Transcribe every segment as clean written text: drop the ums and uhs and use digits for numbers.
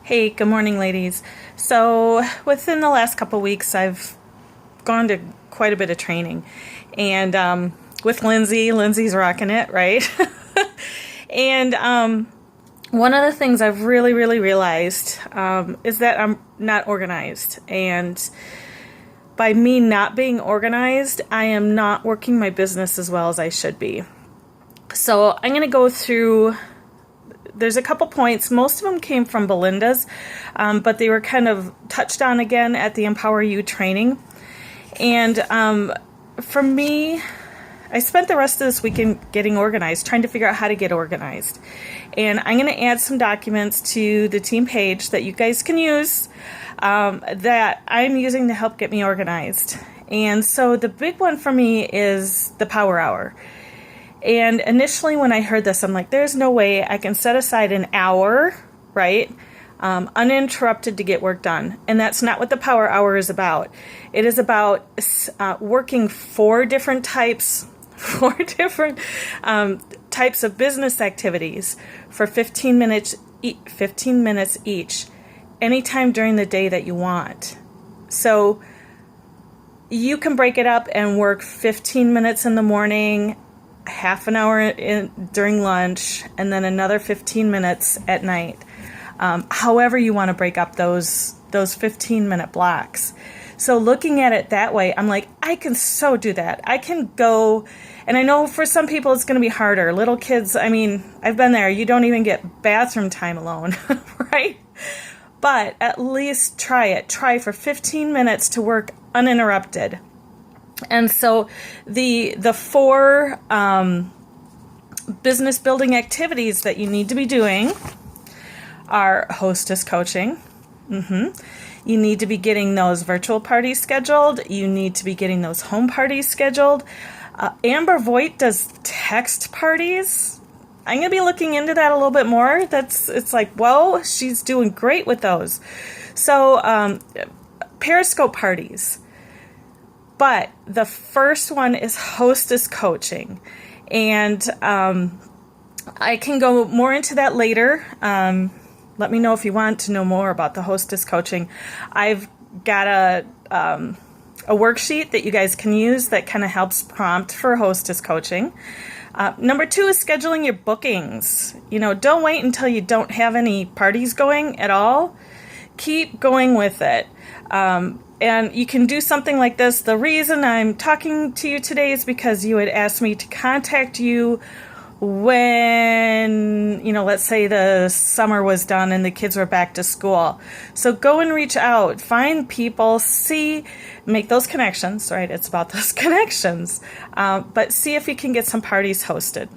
Hey, good morning, ladies. So, within the last couple weeks, I've gone to quite a bit of training. And with Lindsay, Lindsay's rocking it, right? And one of the things I've really realized is that I'm not organized. And by me not being organized, I am not working my business as well as I should be. So, I'm going to go through. There's a couple points. Most of them came from Belinda's, but they were kind of touched on again at the Empower You training. And for me, I spent the rest of this weekend getting organized, trying to figure out how to get organized. And I'm going to add some documents to the team page that you guys can use that I'm using to help get me organized. And so the big one for me is the Power Hour. And initially when I heard this, I'm like, there's no way I can set aside an hour, right, uninterrupted to get work done. And that's not what the Power Hour is about. It is about working four different types of business activities for 15 minutes each, anytime during the day that you want. So you can break it up and work 15 minutes in the morning, half an hour during lunch, and then another 15 minutes at night. However you want to break up those 15-minute blocks. So looking at it that way, I'm like, I can so do that. I can go, and I know for some people it's going to be harder. Little kids, I mean, I've been there. You don't even get bathroom time alone, right? But at least try it. Try for 15 minutes to work uninterrupted. And so the four business building activities that you need to be doing are hostess coaching. You need to be getting those virtual parties scheduled. You need to be getting those home parties scheduled. Amber Voigt does text parties. I'm going to be looking into that a little bit more. It's like, whoa, she's doing great with those. So Periscope parties. But the first one is hostess coaching. And I can go more into that later. Let me know if you want to know more about the hostess coaching. I've got a worksheet that you guys can use that kind of helps prompt for hostess coaching. Number 2 is scheduling your bookings. Don't wait until you don't have any parties going at all. Keep going with it. And you can do something like this. The reason I'm talking to you today is because you had asked me to contact you when, let's say the summer was done and the kids were back to school. So go and reach out, find people, make those connections, right? It's about those connections. But see if you can get some parties hosted.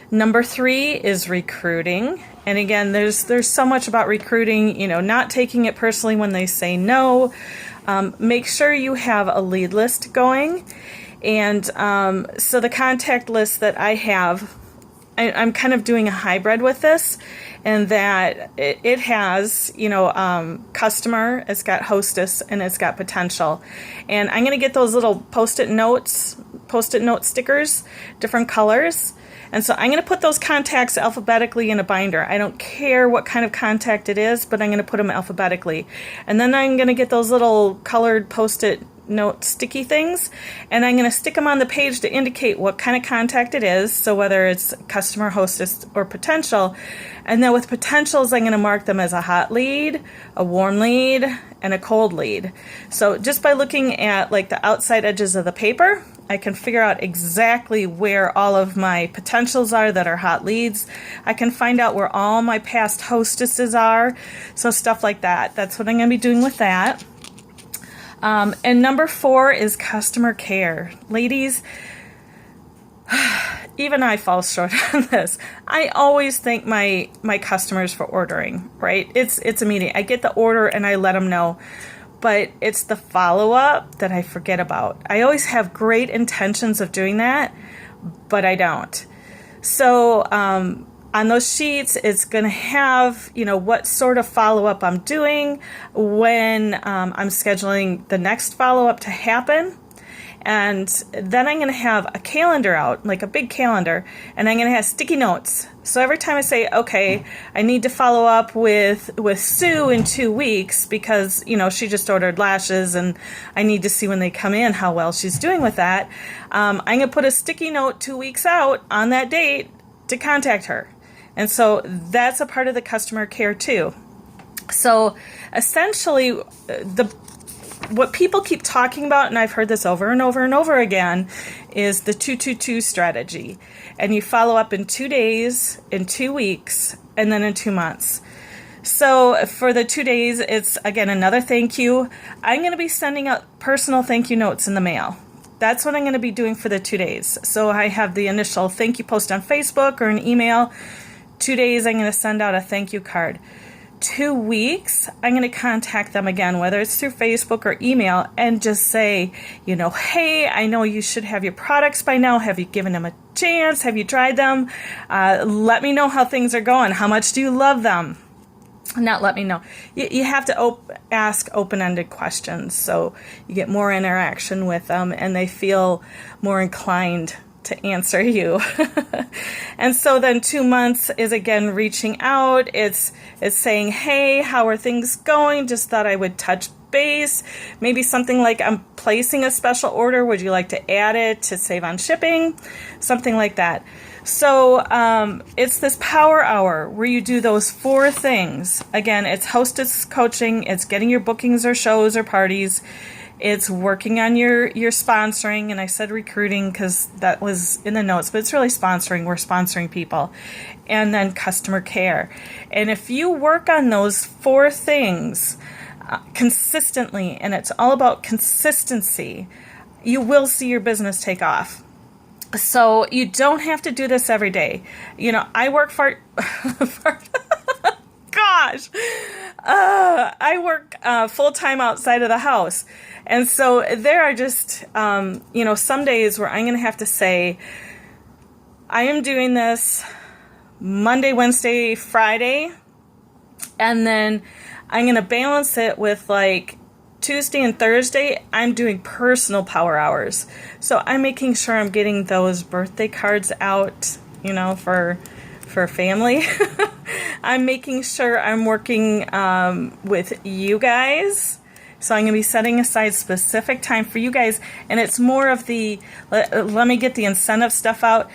Number 3 is recruiting. And again, there's so much about recruiting, not taking it personally when they say no. Make sure you have a lead list going. And so the contact list that I have, I'm kind of doing a hybrid with this, and that it has, customer, it's got hostess, and it's got potential. And I'm going to get those little post-it note stickers, different colors. And so I'm going to put those contacts alphabetically in a binder. I don't care what kind of contact it is, but I'm going to put them alphabetically. And then I'm going to get those little colored post-it note sticky things, and I'm going to stick them on the page to indicate what kind of contact it is, so whether it's customer, hostess, or potential. And then with potentials, I'm going to mark them as a hot lead, a warm lead, and a cold lead. So just by looking at like the outside edges of the paper, I can figure out exactly where all of my potentials are that are hot leads. I can find out where all my past hostesses are, so stuff like that. That's what I'm going to be doing with that. And number 4 is customer care. Ladies, even I fall short on this. I always thank my customers for ordering, right? It's immediate. I get the order and I let them know. But it's the follow-up that I forget about. I always have great intentions of doing that, but I don't. So on those sheets, it's going to have, what sort of follow-up I'm doing when I'm scheduling the next follow-up to happen. And then I'm going to have a calendar out, like a big calendar, and I'm going to have sticky notes. So every time I say, okay, I need to follow up with Sue in 2 weeks because, she just ordered lashes and I need to see when they come in how well she's doing with that. I'm going to put a sticky note 2 weeks out on that date to contact her. And so that's a part of the customer care too. So essentially, what people keep talking about, and I've heard this over and over and over again, is the 2-2-2 strategy. And you follow up in 2 days, in 2 weeks, and then in 2 months. So for the 2 days, it's, again, another thank you. I'm going to be sending out personal thank you notes in the mail. That's what I'm going to be doing for the 2 days. So I have the initial thank you post on Facebook or an email. 2 days, I'm going to send out a thank you card. 2 weeks, I'm going to contact them again, whether it's through Facebook or email, and just say, hey, I know you should have your products by now. Have you given them a chance? Have you tried them? Let me know how things are going. How much do you love them? Not let me know. You have to ask open-ended questions so you get more interaction with them and they feel more inclined to answer you. And so then 2 months is again reaching out. It's saying, hey, how are things going? Just thought I would touch base. Maybe something like, I'm placing a special order. Would you like to add it to save on shipping? Something like that. So it's this power hour where you do those 4 things. Again, it's hostess coaching. It's getting your bookings or shows or parties. It's working on your sponsoring, and I said recruiting because that was in the notes, but it's really sponsoring. We're sponsoring people. And then customer care. And if you work on those 4 things consistently, and it's all about consistency, you will see your business take off. So you don't have to do this every day. I work gosh, I work full-time outside of the house. And so there are just, some days where I'm going to have to say, I am doing this Monday, Wednesday, Friday, and then I'm going to balance it with like Tuesday and Thursday, I'm doing personal power hours. So I'm making sure I'm getting those birthday cards out, for family. I'm making sure I'm working with you guys. So I'm going to be setting aside specific time for you guys. And it's more of the, let me get the incentive stuff out.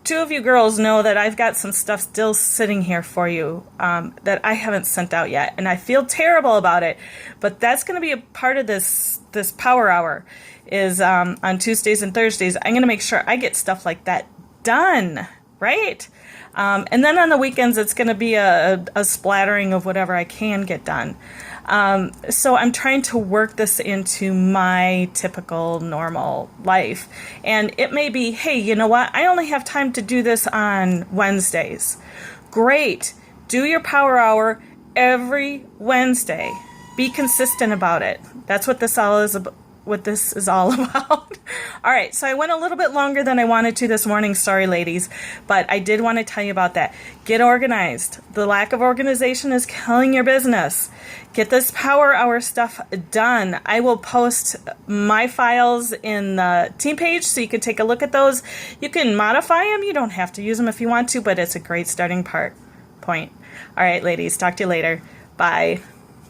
2 of you girls know that I've got some stuff still sitting here for you that I haven't sent out yet. And I feel terrible about it. But that's going to be a part of this power hour is on Tuesdays and Thursdays. I'm going to make sure I get stuff like that done, right? And then on the weekends, it's going to be a splattering of whatever I can get done. So I'm trying to work this into my typical normal life. And it may be, hey, you know what? I only have time to do this on Wednesdays. Great. Do your power hour every Wednesday. Be consistent about it. That's what this all is about. All right, so I went a little bit longer than I wanted to this morning. Sorry, ladies, but I did want to tell you about that. Get organized. The lack of organization is killing your business. Get this power hour stuff done. I will post my files in the team page so you can take a look at those. You can modify them. You don't have to use them if you want to, but it's a great starting point. All right, ladies, talk to you later. Bye.